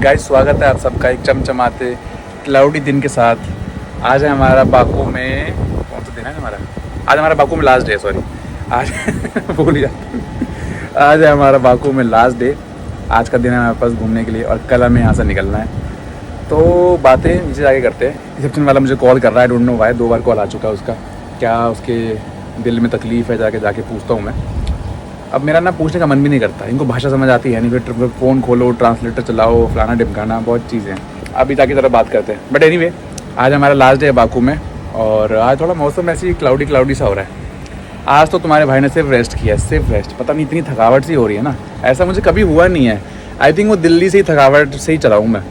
Guys स्वागत है आप सबका एक चमचमाते क्लाउडी दिन के साथ। आज है हमारा बाकू में कौन सा दिन है हमारा? आज हमारा बाकू में लास्ट डे, सॉरी आज भूल गया। आज है हमारा बाकू में लास्ट डे। आज का दिन है हमारे पास घूमने के लिए और कल हमें यहाँ से निकलना है। तो बातें नीचे जाके करते हैं। रिसेप्शन वाला मुझे कॉल कर रहा है, डोंट नो व्हाई। 2 बार कॉल आ चुका है उसका। क्या उसके दिल में तकलीफ़ है जाके पूछता हूँ मैं। अब मेरा ना पूछने का मन भी नहीं करता, इनको भाषा समझ आती है नहीं, फिर फ़ोन खोलो, ट्रांसलेटर चलाओ, फलाना ढिमकाना, बहुत चीज़ें हैं। अभी जाके ज़रा बात करते हैं। बट एनीवे, आज हमारा लास्ट डे है बाकू में और आज थोड़ा मौसम ऐसी क्लाउडी सा हो रहा है। आज तो तुम्हारे भाई ने सिर्फ रेस्ट किया है, सिर्फ रेस्ट। पता नहीं इतनी थकावट सी हो रही है ना, ऐसा मुझे कभी हुआ नहीं है। आई थिंक वो दिल्ली से ही थकावट से ही चला हूँ मैं।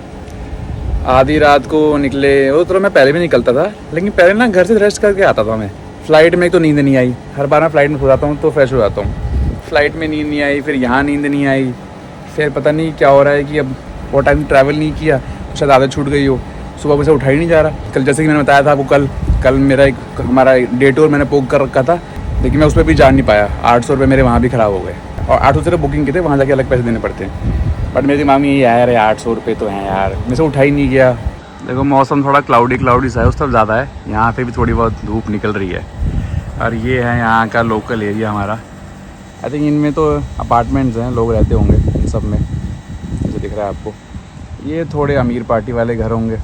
आधी रात को निकले, वो तो मैं पहले भी निकलता था, लेकिन पहले ना घर से रेस्ट करके आता था मैं। फ़्लाइट में तो नींद नहीं आई, हर बार मैं फ़्लाइट में सो जाता हूँ तो फ्रेश हो जाता हूँ। फ़्लाइट में नींद नहीं आई, फिर यहाँ नींद नहीं आई, फिर पता नहीं क्या हो रहा है कि अब बहुत टाइम ट्रैवल नहीं किया तो शायद आदत छूट गई हो। सुबह मुझे उठा ही नहीं जा रहा। कल जैसे कि मैंने बताया था आपको, कल मेरा हमारा डे टूर मैंने बुक कर रखा था, लेकिन मैं उस पर भी जा नहीं पाया। 800 रुपये मेरे वहाँ भी ख़राब हो गए और 800 से बुकिंग की थे, वहाँ जाके अलग पैसे देने पड़ते हैं। बट मेरे दिमाग में यही आया यार 800 रुपये तो हैं यार, मेरे से उठा ही नहीं गया। देखो मौसम थोड़ा क्लाउडी सा है, उस तरफ ज़्यादा है, यहाँ पे भी थोड़ी बहुत धूप निकल रही है। और ये है यहाँ का लोकल एरिया हमारा। आई थिंक इनमें तो अपार्टमेंट्स हैं, लोग रहते होंगे इन सब में, जैसे दिख रहा है आपको। ये थोड़े अमीर पार्टी वाले घर होंगे।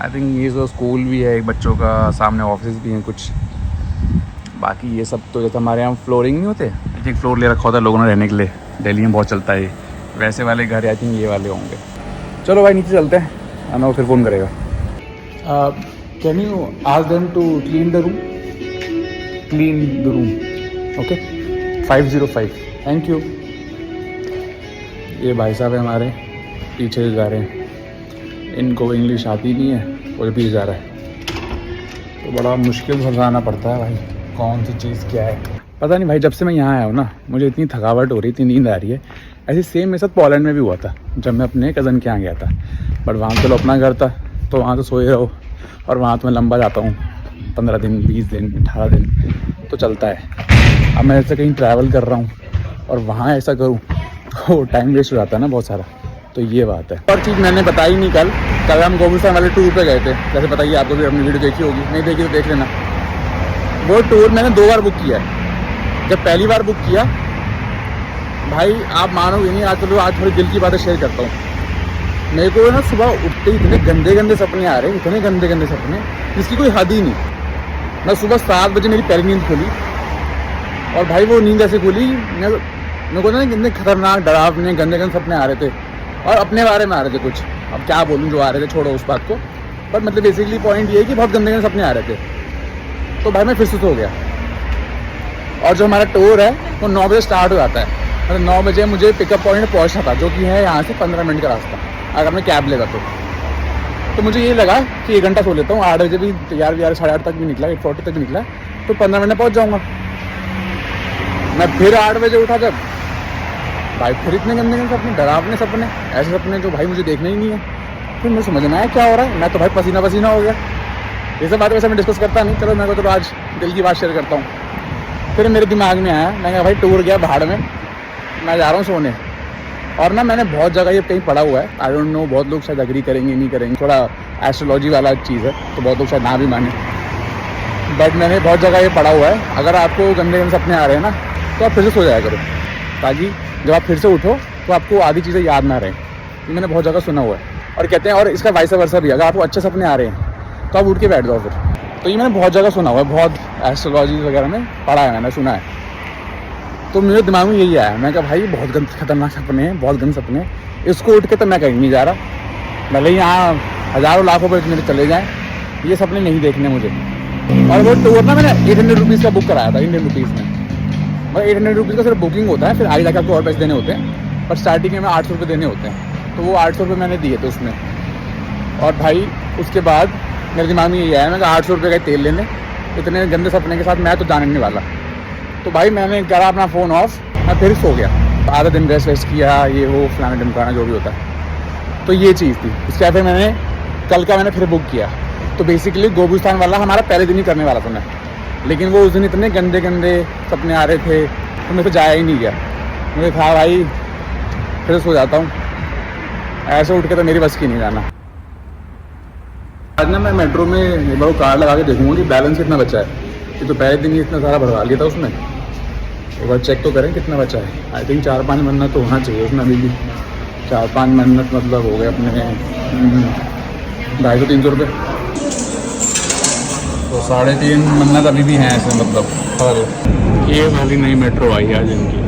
आई थिंक ये जो स्कूल भी है एक बच्चों का, सामने ऑफिस भी हैं कुछ। बाकी ये सब तो जैसे हमारे यहाँ फ्लोरिंग नहीं होते, आई थिंक फ्लोर ले रखा होता है लोगों ने रहने के लिए। दिल्ली में बहुत चलता है वैसे वाले घर, आई थिंक ये वाले होंगे। चलो भाई नीचे चलते हैं, आना वो फिर फ़ोन करेगा। Can you ask them to clean the room okay 505, thank you. ये भाई साहब है हमारे पीछे जा रहे हैं, इनको इंग्लिश आती नहीं है, वो पीछे जा रहा है तो बड़ा मुश्किल समझाना पड़ता है भाई कौन सी चीज़ क्या है। पता नहीं भाई, जब से मैं यहाँ आया हूँ ना मुझे इतनी थकावट हो रही, इतनी नींद आ रही है। ऐसे सेम मेरे साथ पोलैंड में भी हुआ था जब मैं अपने कज़न के यहाँ गया था। बट वहाँ तो अपना घर था तो वहाँ तो सोए रहो, और वहाँ तो मैं लंबा जाता हूँ, 15 दिन 20 दिन 18 दिन तो चलता है। अब मैं ऐसे कहीं ट्रैवल कर रहा हूँ और वहाँ ऐसा करूँ तो टाइम वेस्ट हो जाता है ना बहुत सारा, तो ये बात है। और चीज़ मैंने बताई नहीं, कल हम गोबुस्तान वाले टूर पे गए थे, जैसे बताइए आपको भी, अपनी वीडियो देखी होगी, नहीं देखी तो देख लेना। वो टूर मैंने 2 बार बुक किया है। जब पहली बार बुक किया भाई, आप मानोगे नहीं, आज थोड़ी दिल की बातें शेयर करता हूँ। मेरे को ना सुबह उठते ही इतने गंदे सपने आ रहे हैं, इतने गंदे सपने जिसकी कोई हद ही नहीं। मैं सुबह 7 बजे मेरी पहली नींद खुली और भाई वो नींद ऐसे खुली, मेरे को ना कितने खतरनाक डरावने गंदे सपने आ रहे थे और अपने बारे में आ रहे थे कुछ। अब क्या बोलूँ जो आ रहे थे, छोड़ो उस बात को। पर मतलब बेसिकली पॉइंट ये है कि बहुत गंदे सपने आ रहे थे। तो भाई मैं फिर से सो गया। और जो हमारा टूर है वो 9 बजे स्टार्ट हो जाता है, मतलब 9 बजे मुझे पिकअप पॉइंट पहुँचना था, जो कि है यहाँ से 15 मिनट का रास्ता अगर मैं कैब लेगा तो मुझे ये लगा कि 1 घंटा सो लेता हूँ। 8 बजे भी तैयार 8:30 तक भी निकला, 8:40 तक भी निकला, तो 15 मिनट में पहुँच जाऊँगा। मैं फिर 8 बजे उठा जब, भाई फिर इतने गंदे सपने, डरावने सपने, ऐसे सपने जो भाई मुझे देखने ही नहीं है। फिर मुझे समझ में आया क्या हो रहा है, मैं तो भाई पसीना हो गया। ये सब बात वैसे मैं डिस्कस करता नहीं, चलो मैं तो आज दिल की बात शेयर करता हूँ। फिर मेरे दिमाग में आया, मैं कहा भाई टूर गया भाड़ में, मैं जा रहा हूँ सोने। और ना मैंने बहुत जगह ये कहीं पढ़ा हुआ है, आई डोंट नो, बहुत लोग शायद एग्री करेंगे नहीं करेंगे, थोड़ा एस्ट्रोलॉजी वाला चीज़ है तो बहुत लोग शायद ना भी माने, बट मैंने बहुत जगह ये पढ़ा हुआ है, अगर आपको गंदे सपने आ रहे हैं ना तो आप फिर से सो जाया करो, ताकि जब आप फिर से उठो तो आपको आधी चीज़ें याद ना रहें। ये मैंने बहुत जगह सुना हुआ है। और कहते हैं, और इसका वाइस वर्सा भी, अगर आपको अच्छे सपने आ रहे हैं तो आप उठ के बैठ जाओ फिर। तो ये मैंने बहुत जगह सुना हुआ है, बहुत एस्ट्रोलॉजी वगैरह में पढ़ा है, मैंने सुना है। तो मेरे दिमाग में यही आया, मैं कहा भाई बहुत खतरनाक सपने हैं, बहुत गंदे सपने हैं, इसको उठ के तो मैं कहीं नहीं जा रहा। भले यहाँ हज़ारों लाखों रुपये मेरे चले जाएँ, ये सपने नहीं देखने मुझे। और वो टूर ना मैंने 800 रुपीज़ का बुक कराया था, इंडियन रुपीज़ में। मतलब 800 रुपीज़ का सिर्फ बुकिंग होता है, फिर आगे जाकर आपको और पैसे देने होते हैं, पर स्टार्टिंग में 800 रुपये देने होते हैं। तो वो 800 रुपये मैंने दिए थे उसमें। और भाई उसके बाद मेरे दिमाग में यही आया, मैं 800 रुपये का तेल लेने, इतने गंदे सपने के साथ मैं तो जाने नहीं वाला। तो भाई मैंने करा अपना फ़ोन ऑफ, मैं फिर सो गया। आधा दिन रेस्ट किया, ये हो फलाना ढिमकाना जो भी होता है। तो ये चीज़ थी। उसके बाद फिर मैंने कल का फिर बुक किया। तो बेसिकली गोबुस्तान वाला हमारा पहले दिन ही करने वाला था मैं, लेकिन वो उस दिन इतने गंदे सपने आ रहे थे तो मेरे को जाया ही नहीं गया। मुझे कहा भाई फिर सो जाता हूँ। ऐसे उठ के तो मेरी बस की नहीं जाना। आज ना मैं मेट्रो में एक बार कार्ड लगा के देखूंगा कि बैलेंस कितना बचा है। कि तो पहले दिन ही इतना सारा भरवा लिया था उसमें, एक बार चेक तो करें कितना बचा है। आई थिंक 4-5 मन्नत तो होना चाहिए उसमें अभी भी। 4-5 मन्नत मतलब हो गए अपने 250-300 रुपये, तो 3.5 मन्नत अभी भी हैं इसमें मतलब। और ये वाली नई मेट्रो आई आज इनकी,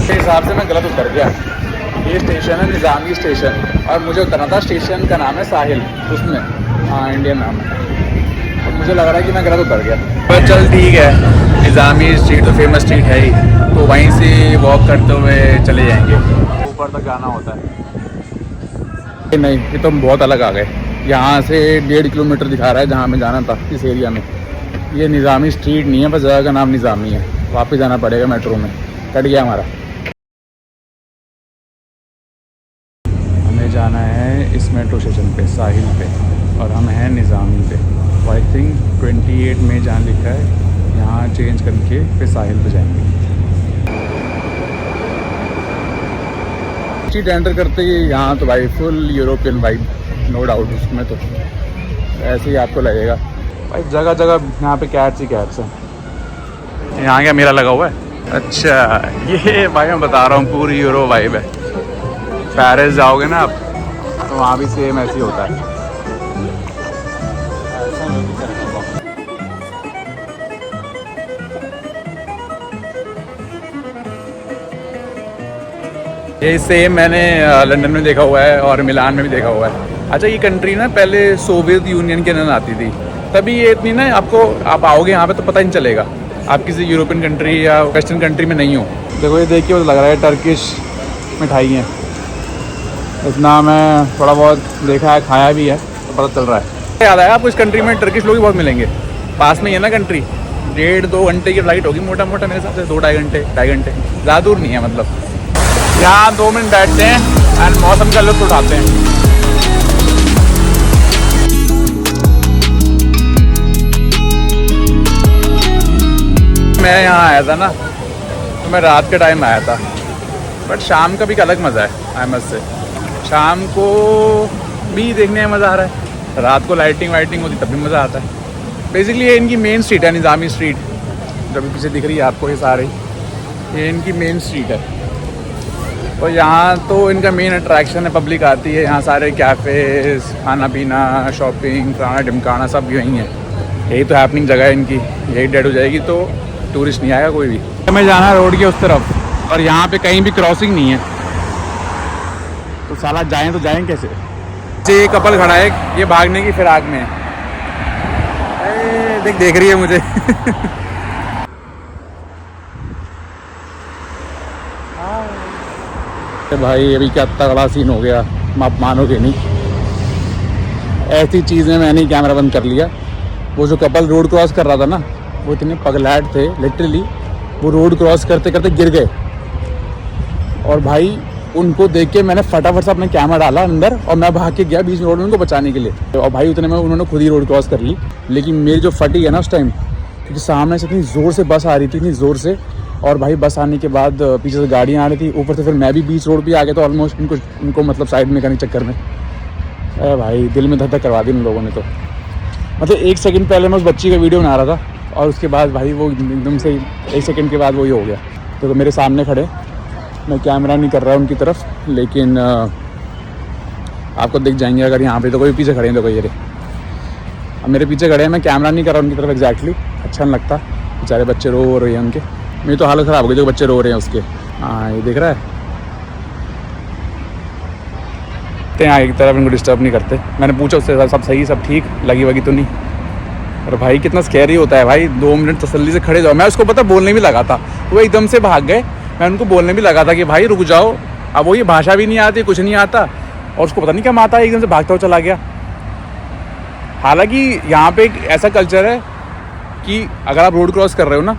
के हिसाब से मैं गलत उतर गया। ये स्टेशन है निज़ामी स्टेशन और मुझे उतरना था स्टेशन का नाम है साहिल, उसमें हाँ इंडियन नाम है। और मुझे लग रहा है कि मैं गलत उतर गया। पर चल ठीक है, निज़ामी स्ट्रीट तो फेमस स्ट्रीट है ही, तो वहीं से वॉक करते हुए चले जाएंगे। ऊपर तक जाना होता है। नहीं ये तो बहुत अलग आ गए। यहाँ से 1.5 किलोमीटर दिखा रहा है जहाँ हमें जाना था इस एरिया में। ये निज़ामी स्ट्रीट नहीं है, बस जगह का नाम निज़ामी है। वापस जाना पड़ेगा मेट्रो में, कट गया हमारा। हमें जाना है इस मेट्रो स्टेशन पे साहिल पे, और हम हैं निज़ामी पे। आई थिंक 28 में जहाँ लिखा है यहाँ चेंज करके फिर साहिल पे जाएंगे। सीट एंटर करते ही यहाँ तो भाई full European vibe, no doubt उसमें तो ऐसे ही आपको लगेगा भाई। जगह जगह यहाँ पे कैट्स ही कैट्स हैं। यहाँ क्या मेरा लगा हुआ है? अच्छा ये भाई मैं बता रहा हूँ पूरी यूरो वाइब है। पेरिस जाओगे ना आप तो वहाँ भी सेम ऐसे ही होता है। ये सेम मैंने लंदन में देखा हुआ है और मिलान में भी देखा हुआ है। अच्छा ये कंट्री ना पहले सोवियत यूनियन के अंदर आती थी, तभी ये इतनी ना आप आओगे यहाँ पे तो पता ही नहीं चलेगा आप किसी यूरोपियन कंट्री या वेस्टर्न कंट्री में नहीं हो। देखो ये देखिए तो लग रहा है टर्किश मिठाई है। इतना मैं थोड़ा बहुत देखा है, खाया भी है, तो पता चल रहा है। याद आया आपको इस कंट्री में टर्किश लोग भी बहुत मिलेंगे। पास में ही है ना कंट्री, 1.5-2 घंटे की फ्लाइट होगी मोटा मोटा मेरे हिसाब से, 2-2.5 घंटे 2.5 घंटे, ज़्यादा दूर नहीं है मतलब। यहाँ 2 मिनट बैठते हैं एंड मौसम का लुत्फ उठाते हैं। मैं यहाँ आया था ना तो मैं रात के टाइम आया था, बट शाम का भी एक अलग मज़ा है। आई मस्ट से शाम को भी देखने में मज़ा आ रहा है, रात को लाइटिंग वाइटिंग होती तब भी मज़ा आता है। बेसिकली ये इनकी मेन स्ट्रीट है निज़ामी स्ट्रीट, जो भी पीछे दिख रही है आपको ये सारी, ये इनकी मेन स्ट्रीट है। और यहाँ तो इनका मेन अट्रैक्शन है, पब्लिक आती है यहाँ, सारे कैफ़ेज़, खाना पीना, शॉपिंग, खाना ढिमकाना सब यहीं है। यही तो हैपनिंग जगह है इनकी, यही डेड हो जाएगी तो टूरिस्ट नहीं आएगा कोई भी। हमें जाना है रोड के उस तरफ और यहाँ पे कहीं भी क्रॉसिंग नहीं है, तो साला जाएं तो जाएं कैसे। ये कपल खड़ा है, ये भागने की फिराक में है। देख रही है मुझे भाई अभी क्या तगड़ा सीन हो गया, आप मानोगे नहीं। ऐसी चीज़ें मैंने ही कैमरा बंद कर लिया। वो जो कपल रोड क्रॉस कर रहा था ना, वो इतने पगलैट थे लिटरली, वो रोड क्रॉस करते करते गिर गए। और भाई उनको देख के मैंने फटाफट से अपना कैमरा डाला अंदर और मैं भाग के गया बीच में रोड में उनको बचाने के लिए। और भाई उतने में उन्होंने खुद ही रोड क्रॉस कर ली। लेकिन मेरी जो फटी है ना उस टाइम, क्योंकि सामने से इतनी ज़ोर से बस आ रही थी, इतनी ज़ोर से, और भाई बस आने के बाद पीछे से गाड़ियाँ आ रही थी, ऊपर से फिर मैं भी बीच रोड पे आ गया, तो ऑलमोस्ट इनको मतलब साइड में करने के चक्कर में अरे भाई दिल में धक करवा दी उन लोगों ने। तो मतलब 1 सेकंड पहले मैं उस बच्ची का वीडियो बना रहा था और उसके बाद भाई वो एकदम से 1 सेकंड के बाद वो ही हो गया। तो मेरे सामने खड़े, मैं कैमरा नहीं कर रहा उनकी तरफ, लेकिन आपको दिख जाएंगे अगर यहाँ पे। तो कोई पीछे खड़े हैं, देखो ये रे अब मेरे पीछे खड़े हैं, मैं कैमरा नहीं कर रहा उनकी तरफ एग्जैक्टली, अच्छा नहीं लगता। बेचारे बच्चे रो रहे हैं उनके, मेरी तो हालत ख़राब हो गई जो बच्चे रो रहे हैं उसके। हाँ ये देख रहा है, तो आगे की तरफ इनको डिस्टर्ब नहीं करते। मैंने पूछा उससे सब सही, सब ठीक, लगी वगी तो नहीं। और भाई कितना स्कैरी होता है भाई, 2 मिनट तसल्ली से खड़े जाओ। मैं उसको पता बोलने भी लगा था, वो एकदम से भाग गए। मैं उनको बोलने भी लगा था कि भाई रुक जाओ। अब वो ये भाषा भी नहीं आती, कुछ नहीं आता, और उसको पता नहीं क्या माता है, एकदम से भागता हुआ चला गया। हालांकि यहाँ पे एक ऐसा कल्चर है कि अगर आप रोड क्रॉस कर रहे हो ना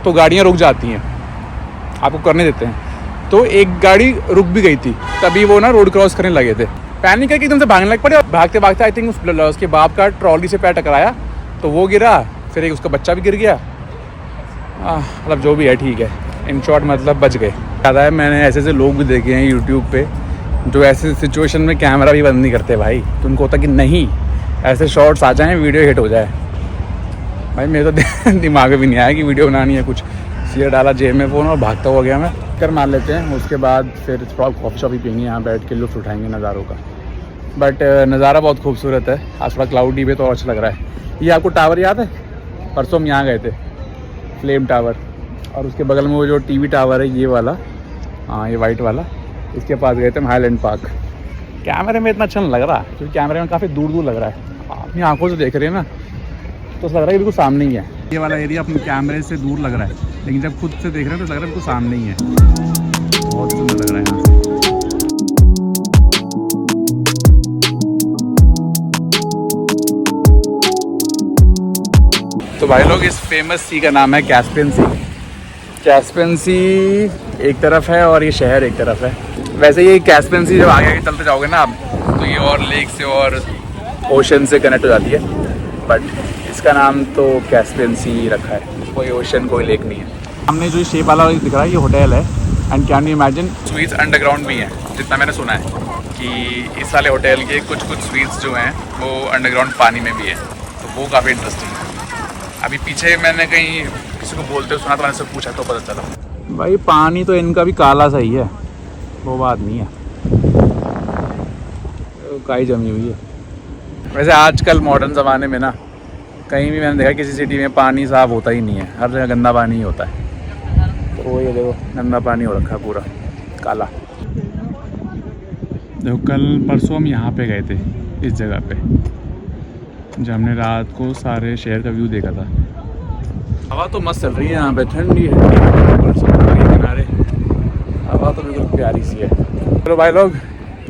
तो गाड़ियाँ रुक जाती हैं, आपको करने देते हैं। तो एक गाड़ी रुक भी गई थी, तभी वो ना रोड क्रॉस करने लगे थे। पैनिक करके एकदम से भागने लग पड़े, और भागते भागते आई थिंक उसके बाप का ट्रॉली से पैर टकराया तो वो गिरा, फिर एक उसका बच्चा भी गिर गया। मतलब जो भी है ठीक है, इन शॉर्ट मतलब बच गए। ज़्यादा है, मैंने ऐसे ऐसे लोग भी देखे हैं यूट्यूब पे जो ऐसे सिचुएशन में कैमरा भी बंद नहीं करते भाई, तो उनको होता कि नहीं ऐसे शॉर्ट्स आ जाएँ वीडियो हिट हो जाए। भाई मेरे तो दिमाग में भी नहीं आया कि वीडियो बनानी है, कुछ सीधे डाला जेब में फ़ोन और भागता हुआ गया मैं। कर मार लेते हैं, उसके बाद फिर थोड़ा कॉफ़ी शॉपी पियेंगे, यहाँ बैठ के लुत्फ़ उठाएंगे नज़ारों का। बट नज़ारा बहुत खूबसूरत है, आज थोड़ा क्लाउडी भी तो अच्छा लग रहा है। ये आपको टावर याद है, परसों हम यहाँ गए थे, फ्लेम टावर, और उसके बगल में वो जो टीवी टावर है ये वाला, हाँ ये वाइट वाला, इसके पास गए थे हम, हाईलैंड पार्क। कैमरे में इतना अच्छा नहीं लग रहा क्योंकि कैमरे में काफ़ी दूर दूर लग रहा है, अपनी आंखों से देख रहे हैं ना तो लग रहा है कि बिल्कुल सामने ही है। ये वाला एरिया अपने कैमरे से दूर लग रहा है, लेकिन जब खुद से देख रहे हैं तो लग रहा है बिल्कुल सामने ही है। बहुत सुंदर लग रहा है यहाँ। तो भाई लोग, इस फेमस सी का नाम है कैस्पियन सी। कैस्पियन सी एक तरफ है और ये शहर एक तरफ है। वैसे ये कैस्पियन सी जब आगे चलते जाओगे ना आप, तो ये और लेक से और ओशन से कनेक्ट हो जाती है, बट इसका नाम तो कैस्पियन सी रखा है, कोई ओशन कोई लेक नहीं है। हमने जो शेप वाला दिख रहा है ये होटल है, and can you imagine sweets underground भी हैं, जितना मैंने सुना है कि इस वाले होटल के कुछ कुछ स्वीट्स जो हैं वो अंडरग्राउंड पानी में भी है, तो वो काफ़ी इंटरेस्टिंग है। अभी पीछे मैंने कहीं किसी को बोलते हुए सुना, तो मैंने सब पूछा तो पता चला भाई पानी तो इनका भी काला सा ही है, वो बात नहीं है, काई जमी हुई है। वैसे आजकल मॉडर्न ज़माने में ना कहीं भी मैंने देखा किसी सिटी में पानी साफ़ होता ही नहीं है, हर जगह गंदा पानी ही होता है। तो वो ये देखो गंदा पानी हो रखा है पूरा काला। देखो कल परसों हम यहाँ पे गए थे, इस जगह पे, जब हमने रात को सारे शहर का व्यू देखा था। हवा तो मस्त चल रही है यहाँ पे, ठंडी है किनारे, हवा तो बिल्कुल प्यारी सी है। चलो भाई लोग,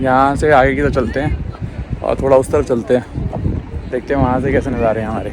यहाँ से आगे की तरफ चलते हैं और थोड़ा उस तरफ चलते हैं, देखते हैं वहाँ से कैसे नज़ारे हैं हमारे।